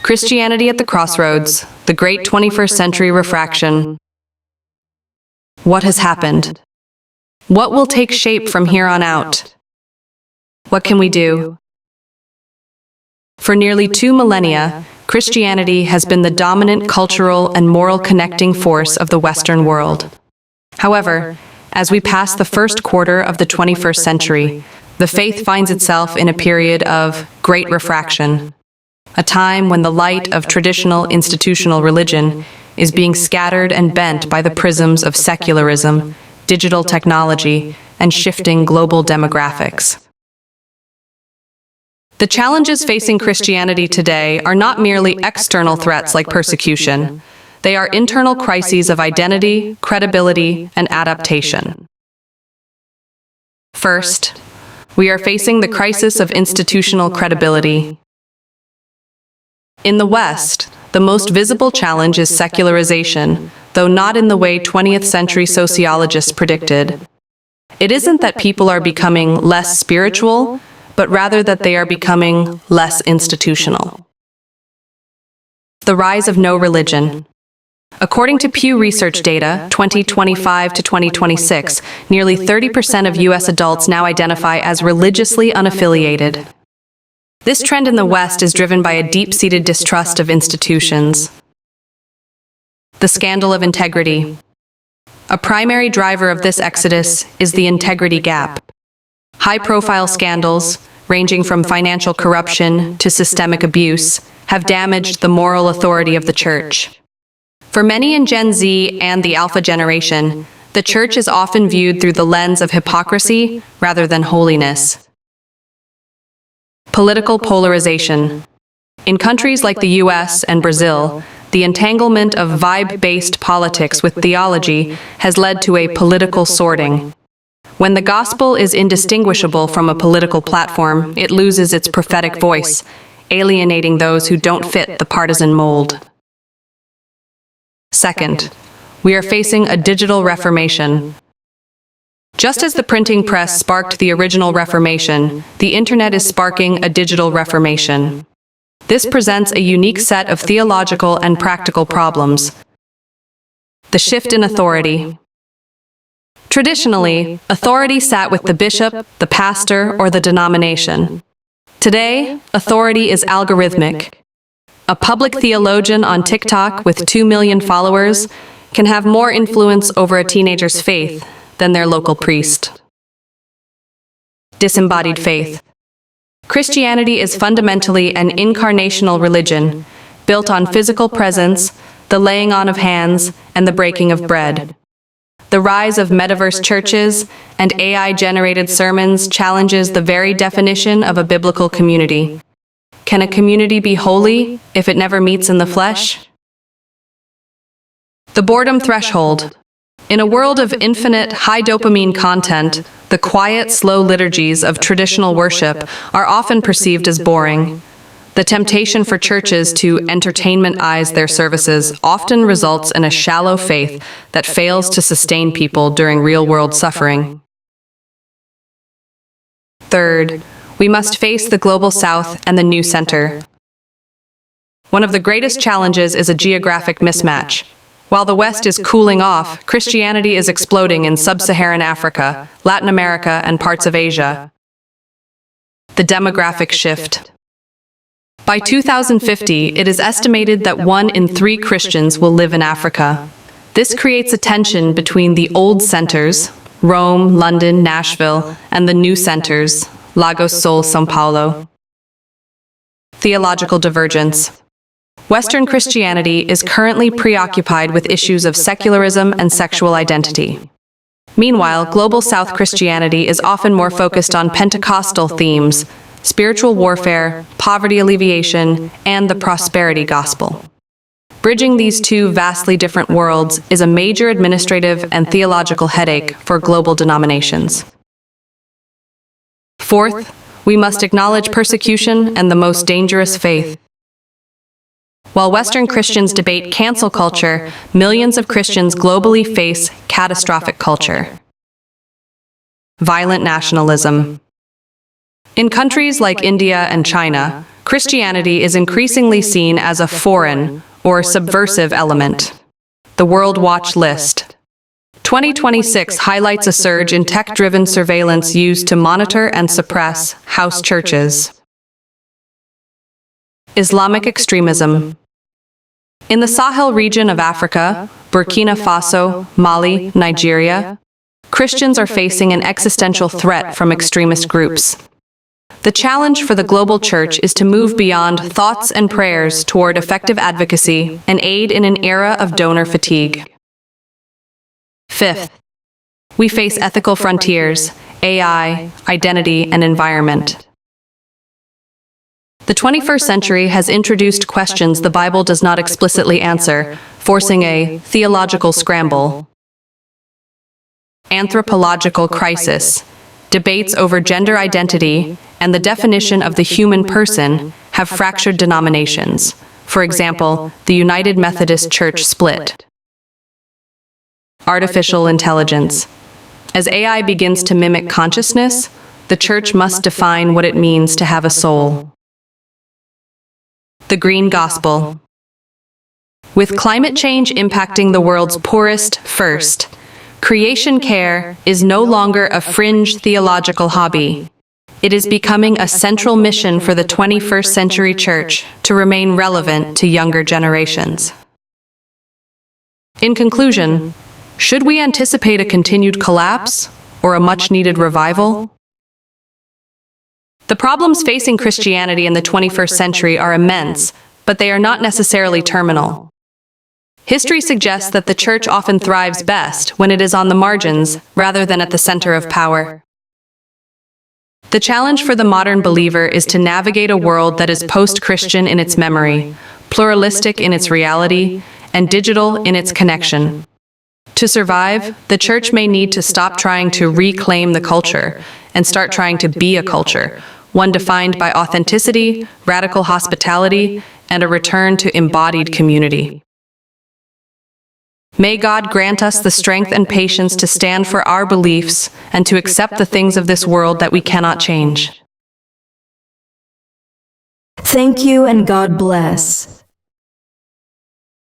Christianity at the Crossroads, the Great 21st Century Refraction. What has happened? What will take shape from here on out? What can we do? For nearly 2 millennia, Christianity has been the dominant cultural and moral connecting force of the Western world. However, as we pass the first quarter of the 21st century, the faith finds itself in a period of great refraction, a time when the light of traditional institutional religion is being scattered and bent by the prisms of secularism, digital technology, and shifting global demographics. The challenges facing Christianity today are not merely external threats like persecution. They are internal crises of identity, credibility, and adaptation. First, we are facing the crisis of institutional credibility. In the West, the most visible challenge is secularization, though not in the way 20th century sociologists predicted. It isn't that people are becoming less spiritual, but rather that they are becoming less institutional. The rise of no religion. According to Pew Research data, 2025 to 2026, nearly 30% of U.S. adults now identify as religiously unaffiliated. This trend in the West is driven by a deep-seated distrust of institutions. The scandal of integrity. A primary driver of this exodus is the integrity gap. High-profile scandals, ranging from financial corruption to systemic abuse, have damaged the moral authority of the Church. For many in Gen Z and the Alpha generation, the Church is often viewed through the lens of hypocrisy rather than holiness. Political polarization. In countries like the US and Brazil, the entanglement of vibe-based politics with theology has led to a political sorting. When the gospel is indistinguishable from a political platform, it loses its prophetic voice, alienating those who don't fit the partisan mold. Second, we are facing a digital reformation. Just as the printing press sparked the original Reformation, the Internet is sparking a digital reformation. This presents a unique set of theological and practical problems. The shift in authority. Traditionally, authority sat with the bishop, the pastor, or the denomination. Today, authority is algorithmic. A public theologian on TikTok with 2 million followers can have more influence over a teenager's faith than their local priest. Disembodied faith. Christianity is fundamentally an incarnational religion, built on physical presence, the laying on of hands, and the breaking of bread. The rise of metaverse churches and AI-generated sermons challenges the very definition of a biblical community. Can a community be holy if it never meets in the flesh? The boredom threshold. In a world of infinite, high-dopamine content, the quiet, slow liturgies of traditional worship are often perceived as boring. The temptation for churches to entertainmentize their services often results in a shallow faith that fails to sustain people during real-world suffering. Third, we must face the Global South and the New Center. One of the greatest challenges is a geographic mismatch. While the West is cooling off, Christianity is exploding in sub-Saharan Africa, Latin America, and parts of Asia. The demographic shift. By 2050, it is estimated that 1 in 3 Christians will live in Africa. This creates a tension between the old centers, Rome, London, Nashville, and the new centers, Lagos, Seoul, São Paulo. Theological divergence. Western Christianity is currently preoccupied with issues of secularism and sexual identity. Meanwhile, Global South Christianity is often more focused on Pentecostal themes, spiritual warfare, poverty alleviation, and the prosperity gospel. Bridging these two vastly different worlds is a major administrative and theological headache for global denominations. Fourth, we must acknowledge persecution and the most dangerous faith. While Western Christians debate cancel culture, millions of Christians globally face catastrophic culture. Violent nationalism. In countries like India and China, Christianity is increasingly seen as a foreign or subversive element. The World Watch List. 2026 highlights a surge in tech-driven surveillance used to monitor and suppress house churches. Islamic extremism. In the Sahel region of Africa, Burkina Faso, Mali, Nigeria, Christians are facing an existential threat from extremist groups. The challenge for the global church is to move beyond thoughts and prayers toward effective advocacy and aid in an era of donor fatigue. Fifth, we face ethical frontiers, AI, identity, and environment. The 21st century has introduced questions the Bible does not explicitly answer, forcing a theological scramble. Anthropological crisis. Debates over gender identity and the definition of the human person have fractured denominations. For example, the United Methodist Church split. Artificial intelligence. As AI begins to mimic consciousness, the church must define what it means to have a soul. The Green Gospel. With climate change impacting the world's poorest first, creation care is no longer a fringe theological hobby. It is becoming a central mission for the 21st century church to remain relevant to younger generations. In conclusion, should we anticipate a continued collapse or a much-needed revival? The problems facing Christianity in the 21st century are immense, but they are not necessarily terminal. History suggests that the church often thrives best when it is on the margins rather than at the center of power. The challenge for the modern believer is to navigate a world that is post-Christian in its memory, pluralistic in its reality, and digital in its connection. To survive, the church may need to stop trying to reclaim the culture and start trying to be a culture, one defined by authenticity, radical hospitality, and a return to embodied community. May God grant us the strength and patience to stand for our beliefs and to accept the things of this world that we cannot change. Thank you and God bless.